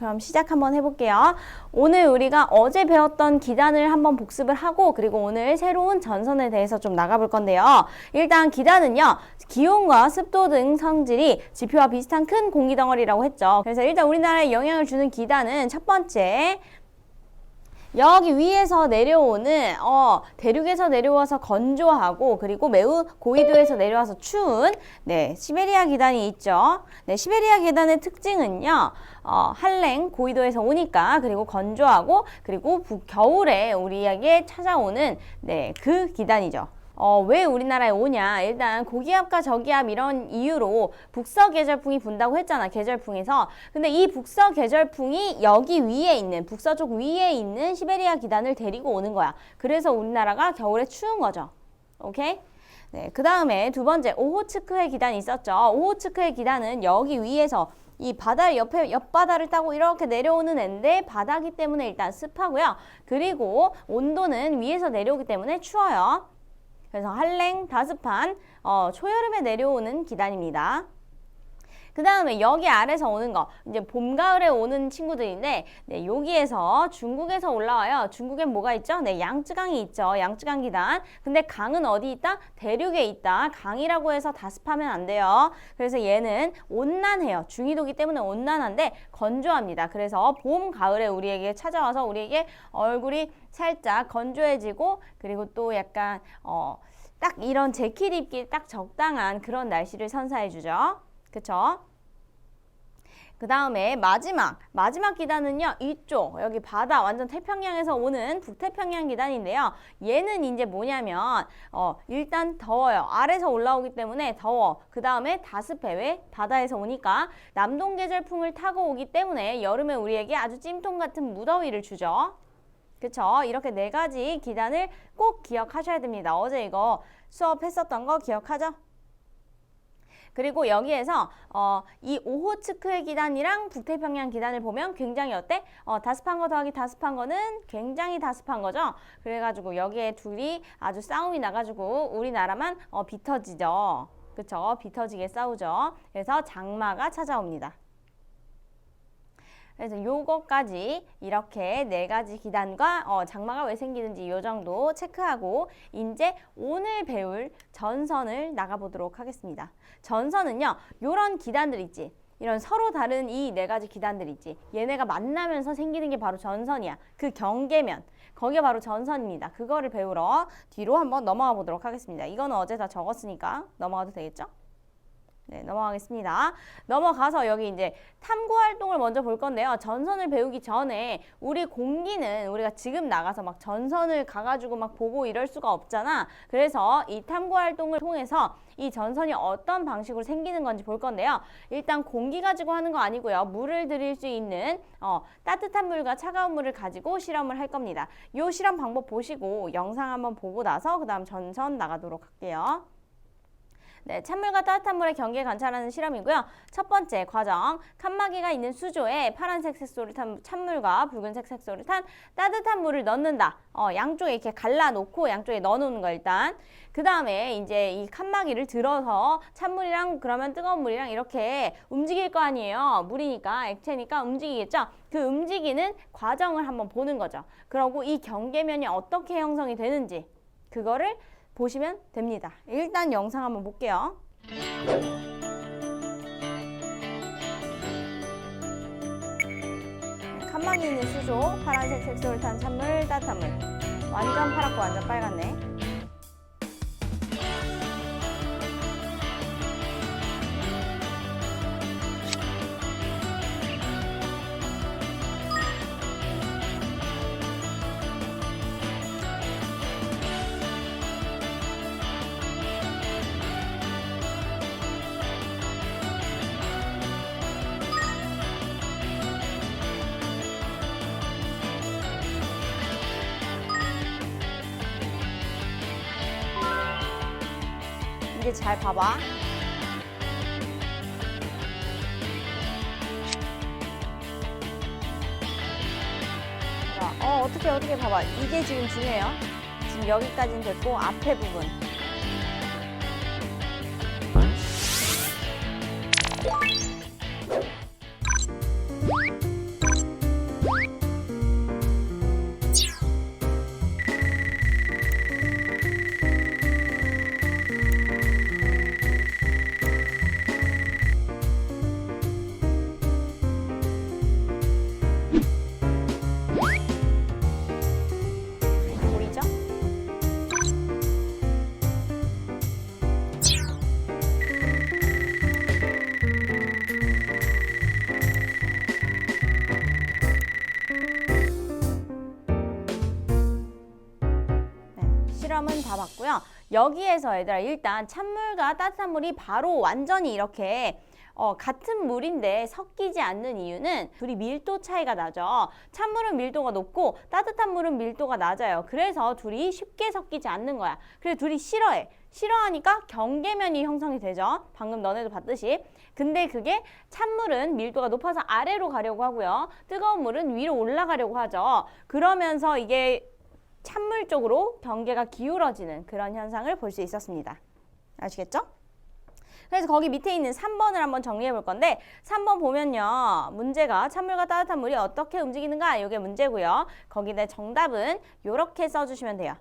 그럼 시작 한번 해볼게요. 오늘 우리가 어제 배웠던 기단을 한번 복습을 하고 그리고 오늘 새로운 전선에 대해서 좀 나가볼 건데요. 일단 기단은요. 기온과 습도 등 성질이 지표와 비슷한 큰 공기덩어리라고 했죠. 그래서 일단 우리나라에 영향을 주는 기단은 첫 번째 여기 위에서 내려오는 대륙에서 내려와서 건조하고 그리고 매우 고緯도에서 내려와서 추운 시베리아 기단이 있죠. 시베리아 기단의 특징은요. 한랭 고緯도에서 오니까 그리고 건조하고 그리고 겨울에 우리에게 찾아오는 그 기단이죠. 왜 우리나라에 오냐? 일단 고기압과 저기압 이런 이유로 북서계절풍이 분다고 했잖아. 계절풍에서. 근데 이 북서계절풍이 여기 위에 있는 북서쪽 위에 있는 시베리아 기단을 데리고 오는 거야. 그래서 우리나라가 겨울에 추운 거죠. 오케이? 그 다음에 두 번째 오호츠크해 기단이 있었죠. 오호츠크해 기단은 여기 위에서 이 바다 옆에 옆바다를 따고 이렇게 내려오는 애인데 바다기 때문에 일단 습하고요. 그리고 온도는 위에서 내려오기 때문에 추워요. 그래서 한랭, 다습한 초여름에 내려오는 기단입니다. 그 다음에 여기 아래서 오는 거 이제 봄, 가을에 오는 친구들인데 여기에서 중국에서 올라와요. 중국엔 뭐가 있죠? 양쯔강이 있죠. 양쯔강 기단. 근데 강은 어디 있다? 대륙에 있다. 강이라고 해서 다습하면 안 돼요. 그래서 얘는 온난해요. 중위도기 때문에 온난한데 건조합니다. 그래서 봄, 가을에 우리에게 찾아와서 우리에게 얼굴이 살짝 건조해지고 그리고 또 약간 딱 이런 재킷 입기 딱 적당한 그런 날씨를 선사해 주죠. 그쵸? 그 다음에 마지막 기단은요. 이쪽 여기 바다 완전 태평양에서 오는 북태평양 기단인데요. 얘는 이제 뭐냐면 일단 더워요. 아래서 올라오기 때문에 더워. 그 다음에 다습해. 왜? 바다에서 오니까 남동계절풍을 타고 오기 때문에 여름에 우리에게 아주 찜통 같은 무더위를 주죠. 그쵸? 이렇게 네 가지 기단을 꼭 기억하셔야 됩니다. 어제 이거 수업했었던 거 기억하죠? 그리고 여기에서 이 오호츠크해 기단이랑 북태평양 기단을 보면 굉장히 어때? 다습한 거 더하기 다습한 거는 굉장히 다습한 거죠. 그래가지고 여기에 둘이 아주 싸움이 나가지고 우리나라만 비터지죠. 그쵸? 비터지게 싸우죠. 그래서 장마가 찾아옵니다. 그래서 요거까지 이렇게 네 가지 기단과 장마가 왜 생기는지 요 정도 체크하고 이제 오늘 배울 전선을 나가보도록 하겠습니다. 전선은요. 요런 기단들 있지. 이런 서로 다른 이 네 가지 기단들 있지. 얘네가 만나면서 생기는 게 바로 전선이야. 그 경계면. 거기가 바로 전선입니다. 그거를 배우러 뒤로 한번 넘어가 보도록 하겠습니다. 이거는 어제 다 적었으니까 넘어가도 되겠죠? 네, 넘어가겠습니다. 넘어가서 여기 이제 탐구 활동을 먼저 볼 건데요. 전선을 배우기 전에 우리 공기는 우리가 지금 나가서 막 전선을 가가지고 막 보고 이럴 수가 없잖아. 그래서 이 탐구 활동을 통해서 이 전선이 어떤 방식으로 생기는 건지 볼 건데요. 일단 공기 가지고 하는 거 아니고요. 물을 들일 수 있는 따뜻한 물과 차가운 물을 가지고 실험을 할 겁니다. 이 실험 방법 보시고 영상 한번 보고 나서 그 다음 전선 나가도록 할게요. 찬물과 따뜻한 물의 경계 관찰하는 실험이고요. 첫 번째 과정, 칸막이가 있는 수조에 파란색 색소를 탄 찬물과 붉은색 색소를 탄 따뜻한 물을 넣는다. 양쪽에 이렇게 갈라놓고 양쪽에 넣어놓는 거 일단. 그 다음에 이제 이 칸막이를 들어서 찬물이랑 그러면 뜨거운 물이랑 이렇게 움직일 거 아니에요. 물이니까 액체니까 움직이겠죠. 그 움직이는 과정을 한번 보는 거죠. 그리고 이 경계면이 어떻게 형성이 되는지 그거를 보시면 됩니다. 일단 영상 한번 볼게요. 칸막이 있는 수조, 파란색 색소를 탄 찬물, 따뜻한 물. 완전 파랗고 완전 빨갛네. 이제 잘 봐봐. 어떻게 봐봐. 이게 지금 중요해요. 지금 여기까지는 됐고 앞에 부분. 실험은 다 봤고요. 여기에서 얘들아 일단 찬물과 따뜻한 물이 바로 완전히 이렇게 같은 물인데 섞이지 않는 이유는 둘이 밀도 차이가 나죠. 찬물은 밀도가 높고 따뜻한 물은 밀도가 낮아요. 그래서 둘이 쉽게 섞이지 않는 거야. 그래서 둘이 싫어해. 싫어하니까 경계면이 형성이 되죠. 방금 너네도 봤듯이. 근데 그게 찬물은 밀도가 높아서 아래로 가려고 하고요. 뜨거운 물은 위로 올라가려고 하죠. 그러면서 이게 찬물 쪽으로 경계가 기울어지는 그런 현상을 볼 수 있었습니다. 아시겠죠? 그래서 거기 밑에 있는 3번을 한번 정리해 볼 건데 3번 보면요. 문제가 찬물과 따뜻한 물이 어떻게 움직이는가? 이게 문제고요. 거기다 정답은 이렇게 써주시면 돼요.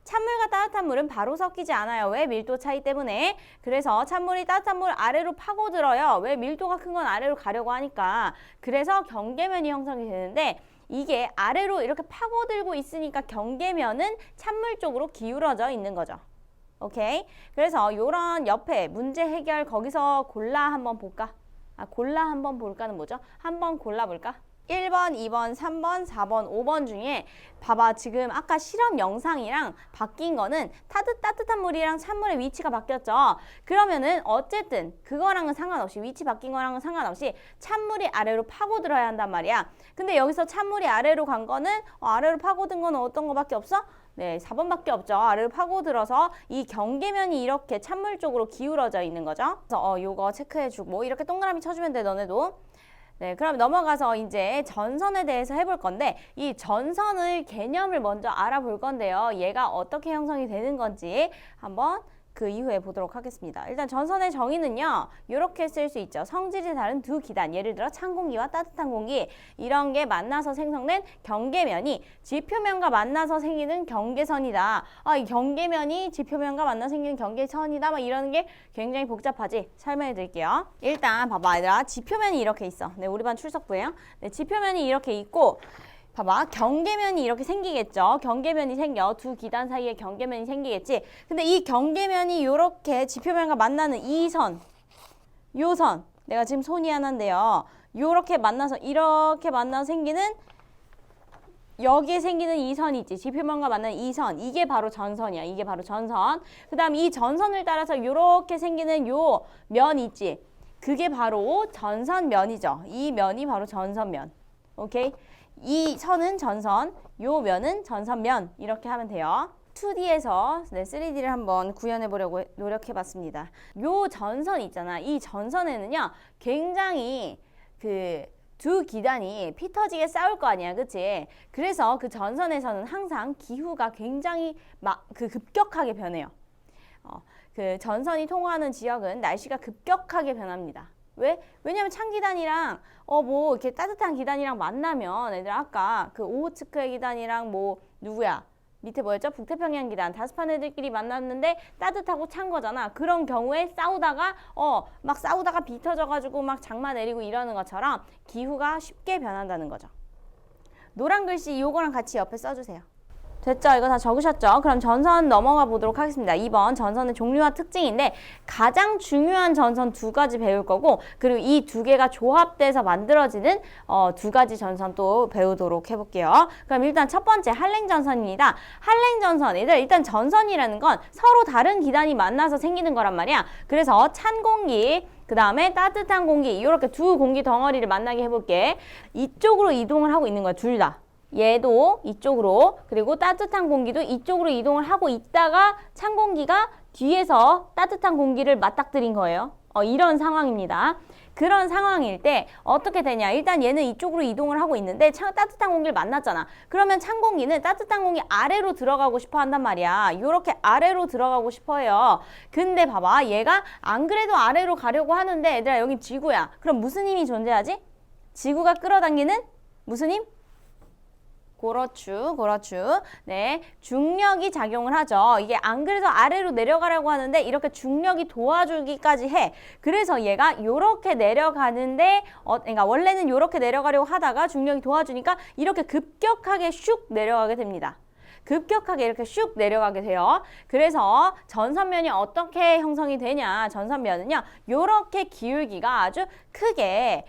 찬물과 따뜻한 물은 바로 섞이지 않아요. 왜? 밀도 차이 때문에. 그래서 찬물이 따뜻한 물 아래로 파고들어요. 왜? 밀도가 큰 건 아래로 가려고 하니까. 그래서 경계면이 형성이 되는데 이게 아래로 이렇게 파고들고 있으니까 경계면은 찬물 쪽으로 기울어져 있는 거죠. 오케이? 그래서 요런 옆에 문제 해결 거기서 골라 한번 볼까? 골라 한번 볼까는 뭐죠? 한번 골라볼까? 1번, 2번, 3번, 4번, 5번 중에 봐봐. 지금 아까 실험 영상이랑 바뀐 거는 따뜻한 물이랑 찬물의 위치가 바뀌었죠. 그러면은 어쨌든 그거랑은 상관없이 위치 바뀐 거랑은 상관없이 찬물이 아래로 파고들어야 한단 말이야. 근데 여기서 찬물이 아래로 간 거는 아래로 파고든 거는 어떤 거밖에 없어? 네, 4번밖에 없죠. 아래로 파고들어서 이 경계면이 이렇게 찬물 쪽으로 기울어져 있는 거죠. 그래서 요거 체크해주고 이렇게 동그라미 쳐주면 돼, 너네도. 네, 그럼 넘어가서 이제 전선에 대해서 해볼 건데 이 전선의 개념을 먼저 알아볼 건데요. 얘가 어떻게 형성이 되는 건지 한번 그 이후에 보도록 하겠습니다. 일단 전선의 정의는요. 이렇게 쓸 수 있죠. 성질이 다른 두 기단, 예를 들어 찬 공기와 따뜻한 공기 이런 게 만나서 생성된 경계면이 지표면과 만나서 생기는 경계선이다. 이 경계면이 지표면과 만나서 생기는 경계선이다. 막 이러는 게 굉장히 복잡하지? 설명해 드릴게요. 일단 봐봐 얘들아. 지표면이 이렇게 있어. 네, 우리 반 출석부예요. 네, 지표면이 이렇게 있고 봐봐. 경계면이 이렇게 생기겠죠. 경계면이 생겨. 두 기단 사이에 경계면이 생기겠지. 근데 이 경계면이 이렇게 지표면과 만나는 이 선, 요 선. 내가 지금 손이 하나인데요. 요렇게 만나서 이렇게 만나서 생기는 여기에 생기는 이 선이 있지. 지표면과 만나는 이 선. 이게 바로 전선이야. 이게 바로 전선. 그 다음 이 전선을 따라서 요렇게 생기는 요 면 있지. 그게 바로 전선면이죠. 이 면이 바로 전선면. 오케이? 이 선은 전선, 요 면은 전선면 이렇게 하면 돼요. 2D에서 3D를 한번 구현해 보려고 노력해 봤습니다. 요 전선 있잖아. 이 전선에는요. 굉장히 두 기단이 피 터지게 싸울 거 아니야. 그치? 그래서 그 전선에서는 항상 기후가 굉장히 급격하게 변해요. 그 전선이 통과하는 지역은 날씨가 급격하게 변합니다. 왜? 왜냐면 찬 기단이랑 이렇게 따뜻한 기단이랑 만나면 애들 아까 그 오호츠크의 기단이랑 누구야? 밑에 뭐였죠? 북태평양 기단 다습한 애들끼리 만났는데 따뜻하고 찬 거잖아. 그런 경우에 싸우다가 막 싸우다가 비 터져가지고 막 장마 내리고 이러는 것처럼 기후가 쉽게 변한다는 거죠. 노란 글씨 요거랑 같이 옆에 써주세요. 됐죠? 이거 다 적으셨죠? 그럼 전선 넘어가 보도록 하겠습니다. 2번 전선의 종류와 특징인데 가장 중요한 전선 두 가지 배울 거고 그리고 이 두 개가 조합돼서 만들어지는 두 가지 전선 또 배우도록 해볼게요. 그럼 일단 첫 번째 한랭전선입니다. 한랭전선, 얘들 일단 전선이라는 건 서로 다른 기단이 만나서 생기는 거란 말이야. 그래서 찬 공기 그 다음에 따뜻한 공기 이렇게 두 공기 덩어리를 만나게 해볼게. 이쪽으로 이동을 하고 있는 거야. 둘 다. 얘도 이쪽으로 그리고 따뜻한 공기도 이쪽으로 이동을 하고 있다가 찬 공기가 뒤에서 따뜻한 공기를 맞닥뜨린 거예요. 이런 상황입니다. 그런 상황일 때 어떻게 되냐. 일단 얘는 이쪽으로 이동을 하고 있는데 따뜻한 공기를 만났잖아. 그러면 찬 공기는 따뜻한 공기 아래로 들어가고 싶어 한단 말이야. 이렇게 아래로 들어가고 싶어요. 근데 봐봐. 얘가 안 그래도 아래로 가려고 하는데 얘들아 여기 지구야. 그럼 무슨 힘이 존재하지? 지구가 끌어당기는 무슨 힘? 그렇죠. 네, 중력이 작용을 하죠. 이게 안 그래도 아래로 내려가려고 하는데 이렇게 중력이 도와주기까지 해. 그래서 얘가 요렇게 내려가는데 그러니까 원래는 요렇게 내려가려고 하다가 중력이 도와주니까 이렇게 급격하게 슉 내려가게 됩니다. 급격하게 이렇게 슉 내려가게 돼요. 그래서 전선면이 어떻게 형성이 되냐. 전선면은요. 요렇게 기울기가 아주 크게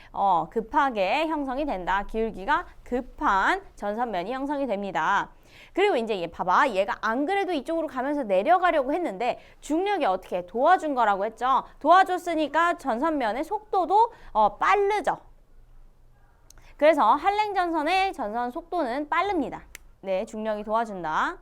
급하게 형성이 된다. 기울기가 급한 전선면이 형성이 됩니다. 그리고 이제 얘 봐봐. 얘가 안 그래도 이쪽으로 가면서 내려가려고 했는데 중력이 어떻게 도와준 거라고 했죠. 도와줬으니까 전선면의 속도도 빠르죠. 그래서 한랭전선의 전선 속도는 빠릅니다. 네, 중력이 도와준다.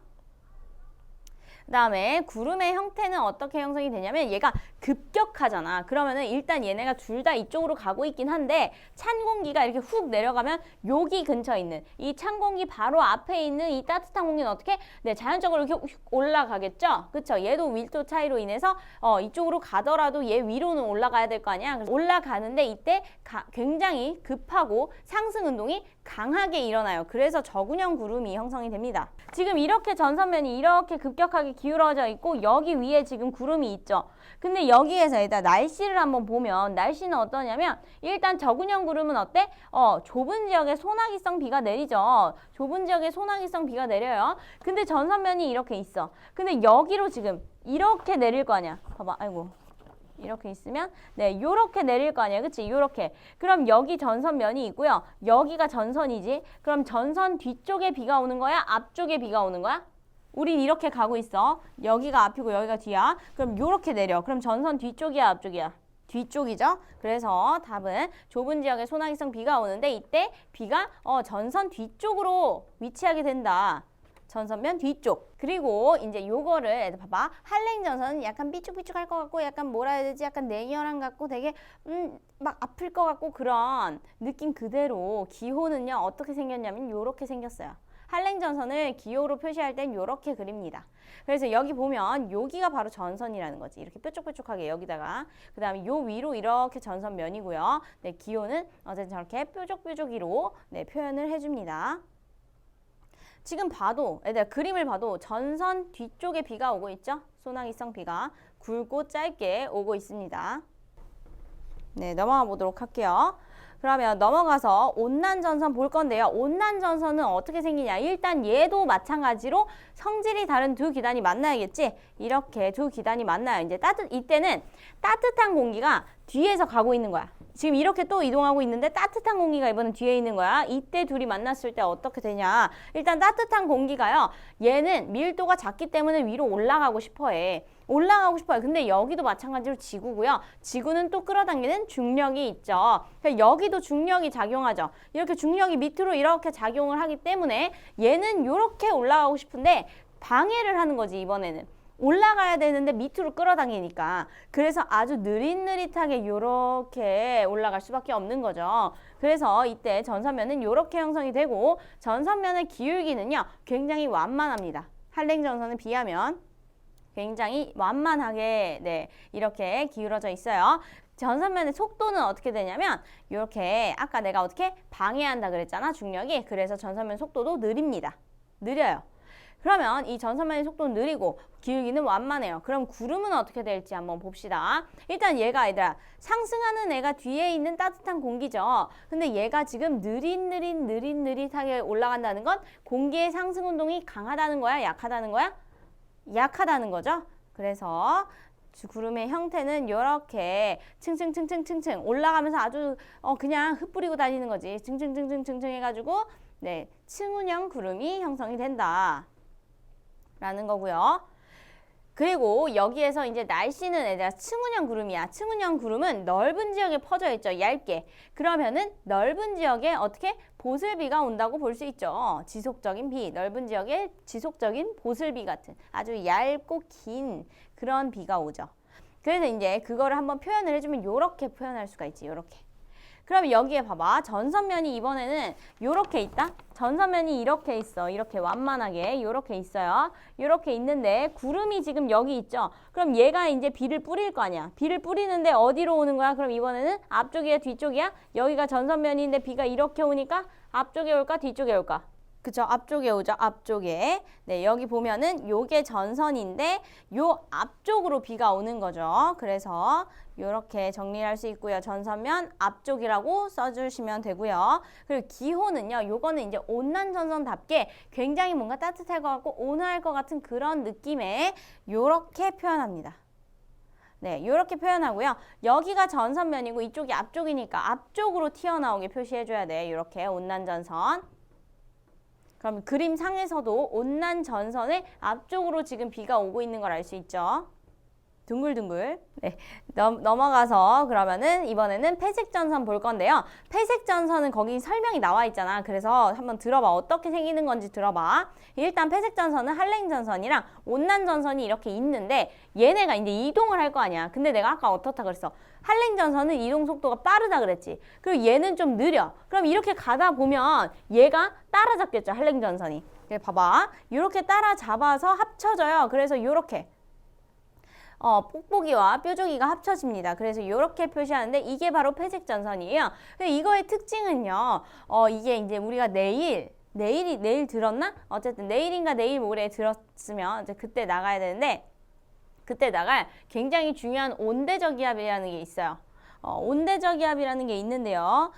그 다음에 구름의 형태는 어떻게 형성이 되냐면 얘가 급격하잖아. 그러면은 일단 얘네가 둘 다 이쪽으로 가고 있긴 한데 찬 공기가 이렇게 훅 내려가면 여기 근처에 있는 이 찬 공기 바로 앞에 있는 이 따뜻한 공기는 어떻게? 네, 자연적으로 이렇게 훅 올라가겠죠? 그쵸? 얘도 밀도 차이로 인해서 이쪽으로 가더라도 얘 위로는 올라가야 될 거 아니야? 그래서 올라가는데 이때 굉장히 급하고 상승 운동이 강하게 일어나요. 그래서 저군형 구름이 형성이 됩니다. 지금 이렇게 전선면이 이렇게 급격하게 기울어져 있고 여기 위에 지금 구름이 있죠. 근데 여기에서 일단 날씨를 한번 보면 날씨는 어떠냐면 일단 저군형 구름은 어때? 좁은 지역에 소나기성 비가 내리죠. 좁은 지역에 소나기성 비가 내려요. 근데 전선면이 이렇게 있어. 근데 여기로 지금 이렇게 내릴 거 아니야. 봐봐. 아이고. 이렇게 있으면 네, 요렇게 내릴 거 아니야. 그치? 요렇게. 그럼 여기 전선면이 있고요. 여기가 전선이지. 그럼 전선 뒤쪽에 비가 오는 거야? 앞쪽에 비가 오는 거야? 우린 이렇게 가고 있어. 여기가 앞이고 여기가 뒤야. 그럼 요렇게 내려. 그럼 전선 뒤쪽이야, 앞쪽이야? 뒤쪽이죠. 그래서 답은 좁은 지역에 소나기성 비가 오는데 이때 비가 전선 뒤쪽으로 위치하게 된다. 전선면 뒤쪽. 그리고 이제 요거를 애들 봐봐. 한랭전선은 약간 삐쭉삐쭉할 것 같고 약간 뭐라 해야 되지? 약간 냉혈한 같고 되게 막 아플 것 같고 그런 느낌 그대로 기호는요 어떻게 생겼냐면 요렇게 생겼어요. 한랭전선을 기호로 표시할 땐 요렇게 그립니다. 그래서 여기 보면 여기가 바로 전선이라는 거지. 이렇게 뾰족뾰족하게 여기다가 그 다음에 요 위로 이렇게 전선면이고요. 네, 기호는 어쨌든 저렇게 뾰족뾰족이로 네, 표현을 해줍니다. 지금 봐도 애들 그림을 봐도 전선 뒤쪽에 비가 오고 있죠? 소나기성 비가 굵고 짧게 오고 있습니다. 네, 넘어가 보도록 할게요. 그러면 넘어가서 온난전선 볼 건데요. 온난전선은 어떻게 생기냐. 일단 얘도 마찬가지로 성질이 다른 두 기단이 만나야겠지. 이렇게 두 기단이 만나요. 이제 이때는 따뜻한 공기가 뒤에서 가고 있는 거야. 지금 이렇게 또 이동하고 있는데 따뜻한 공기가 이번엔 뒤에 있는 거야. 이때 둘이 만났을 때 어떻게 되냐. 일단 따뜻한 공기가요. 얘는 밀도가 작기 때문에 위로 올라가고 싶어해. 올라가고 싶어요. 근데 여기도 마찬가지로 지구고요. 지구는 또 끌어당기는 중력이 있죠. 그러니까 여기도 중력이 작용하죠. 이렇게 중력이 밑으로 이렇게 작용을 하기 때문에 얘는 이렇게 올라가고 싶은데 방해를 하는 거지 이번에는. 올라가야 되는데 밑으로 끌어당기니까. 그래서 아주 느릿느릿하게 이렇게 올라갈 수밖에 없는 거죠. 그래서 이때 전선면은 이렇게 형성이 되고 전선면의 기울기는요 굉장히 완만합니다. 한랭전선에 비하면 굉장히 완만하게 네, 이렇게 기울어져 있어요. 전선면의 속도는 어떻게 되냐면 이렇게 아까 내가 어떻게 방해한다 그랬잖아 중력이. 그래서 전선면 속도도 느립니다. 느려요. 그러면 이 전선면의 속도는 느리고 기울기는 완만해요. 그럼 구름은 어떻게 될지 한번 봅시다. 일단 얘가 얘들아 상승하는 애가 뒤에 있는 따뜻한 공기죠. 근데 얘가 지금 느릿느릿하게 올라간다는 건 공기의 상승 운동이 강하다는 거야? 약하다는 거야? 약하다는 거죠. 그래서 구름의 형태는 이렇게 층층 올라가면서 아주 그냥 흩뿌리고 다니는 거지. 층층 해가지고 네 층운형 구름이 형성이 된다. 라는 거고요. 그리고 여기에서 이제 날씨는 애들아 층운형 구름이야. 층운형 구름은 넓은 지역에 퍼져 있죠. 얇게. 그러면은 넓은 지역에 어떻게 보슬비가 온다고 볼 수 있죠. 지속적인 비, 넓은 지역에 지속적인 보슬비 같은 아주 얇고 긴 그런 비가 오죠. 그래서 이제 그거를 한번 표현을 해주면 요렇게 표현할 수가 있지. 요렇게. 그럼 여기에 봐봐. 전선면이 이번에는 요렇게 있다. 전선면이 이렇게 있어. 이렇게 완만하게 요렇게 있어요. 요렇게 있는데 구름이 지금 여기 있죠. 그럼 얘가 이제 비를 뿌릴 거 아니야. 비를 뿌리는데 어디로 오는 거야? 그럼 이번에는 앞쪽이야, 뒤쪽이야? 여기가 전선면인데 비가 이렇게 오니까 앞쪽에 올까, 뒤쪽에 올까? 그쵸, 앞쪽에 오죠. 앞쪽에. 네, 여기 보면은 요게 전선인데 요 앞쪽으로 비가 오는 거죠. 그래서 요렇게 정리할 수 있고요. 전선면 앞쪽이라고 써주시면 되고요. 그리고 기호는요. 요거는 이제 온난전선답게 굉장히 뭔가 따뜻할 것 같고 온화할 것 같은 그런 느낌의 요렇게 표현합니다. 네, 요렇게 표현하고요. 여기가 전선면이고 이쪽이 앞쪽이니까 앞쪽으로 튀어나오게 표시해줘야 돼. 요렇게 온난전선. 그럼 그림상에서도 온난 전선의 앞쪽으로 지금 비가 오고 있는 걸 알 수 있죠. 둥글둥글. 네, 넘어가서 그러면은 이번에는 회색 전선 볼 건데요. 회색 전선은 거기 설명이 나와 있잖아. 그래서 한번 들어봐. 어떻게 생기는 건지 들어봐. 일단 회색 전선은 한랭 전선이랑 온난 전선이 이렇게 있는데 얘네가 이제 이동을 할 거 아니야. 근데 내가 아까 어떻다 그랬어? 한랭 전선은 이동 속도가 빠르다 그랬지. 그리고 얘는 좀 느려. 그럼 이렇게 가다 보면 얘가 따라잡겠죠. 한랭 전선이. 봐봐. 이렇게 따라잡아서 합쳐져요. 그래서 이렇게. 뽁뽁이와 뾰족이가 합쳐집니다. 그래서 이렇게 표시하는데 이게 바로 회색 전선이에요. 근데 이거의 특징은요. 이게 이제 우리가 내일 들었나? 어쨌든 내일인가 내일 모레 들었으면 이제 그때 나가야 되는데 그때 나갈 굉장히 중요한 온대저기압이라는 게 있어요. 온대저기압이라는 게 있는데요.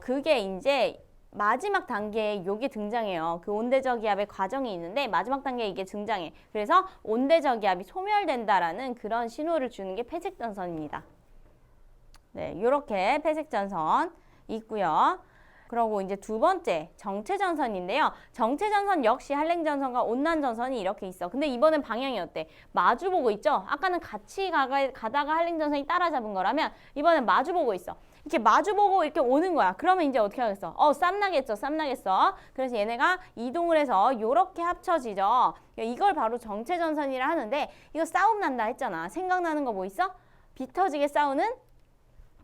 그게 이제 마지막 단계에 요게 등장해요. 그 온대저기압의 과정이 있는데 마지막 단계에 이게 등장해. 그래서 온대저기압이 소멸된다라는 그런 신호를 주는 게 회색전선입니다. 네, 요렇게 회색전선 있고요. 그리고 이제 두 번째 정체전선인데요. 정체전선 역시 한랭전선과 온난전선이 이렇게 있어. 근데 이번엔 방향이 어때? 마주보고 있죠? 아까는 같이 가다가 한랭전선이 따라잡은 거라면 이번엔 마주보고 있어. 이렇게 마주보고 이렇게 오는 거야. 그러면 이제 어떻게 하겠어? 쌈나겠죠? 쌈나겠어. 그래서 얘네가 이동을 해서 요렇게 합쳐지죠. 이걸 바로 정체전선이라 하는데 이거 싸움 난다 했잖아. 생각나는 거 뭐 있어? 비 터지게 싸우는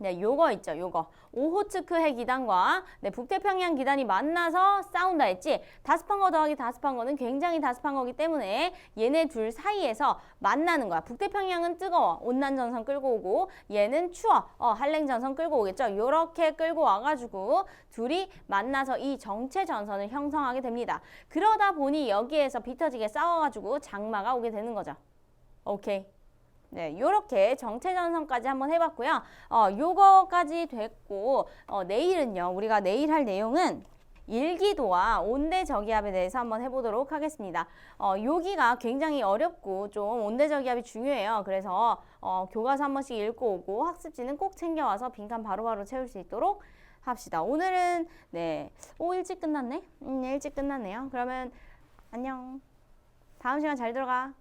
네, 요거 있죠, 요거. 오호츠크해 기단과 북태평양 기단이 만나서 싸운다 했지. 다습한 거 더하기 다습한 거는 굉장히 다습한 거기 때문에 얘네 둘 사이에서 만나는 거야. 북태평양은 뜨거워. 온난전선 끌고 오고 얘는 추워. 한랭전선 끌고 오겠죠. 요렇게 끌고 와가지고 둘이 만나서 이 정체전선을 형성하게 됩니다. 그러다 보니 여기에서 비 터지게 싸워가지고 장마가 오게 되는 거죠. 오케이. 네, 요렇게 정체전선까지 한번 해봤고요. 요거까지 됐고, 내일은요, 우리가 내일 할 내용은 일기도와 온대저기압에 대해서 한번 해보도록 하겠습니다. 여기가 굉장히 어렵고 좀 온대저기압이 중요해요. 그래서 교과서 한 번씩 읽고 오고 학습지는 꼭 챙겨와서 빈칸 바로바로 채울 수 있도록 합시다. 오늘은 일찍 끝났네? 일찍 끝났네요. 그러면 안녕. 다음 시간 잘 들어가.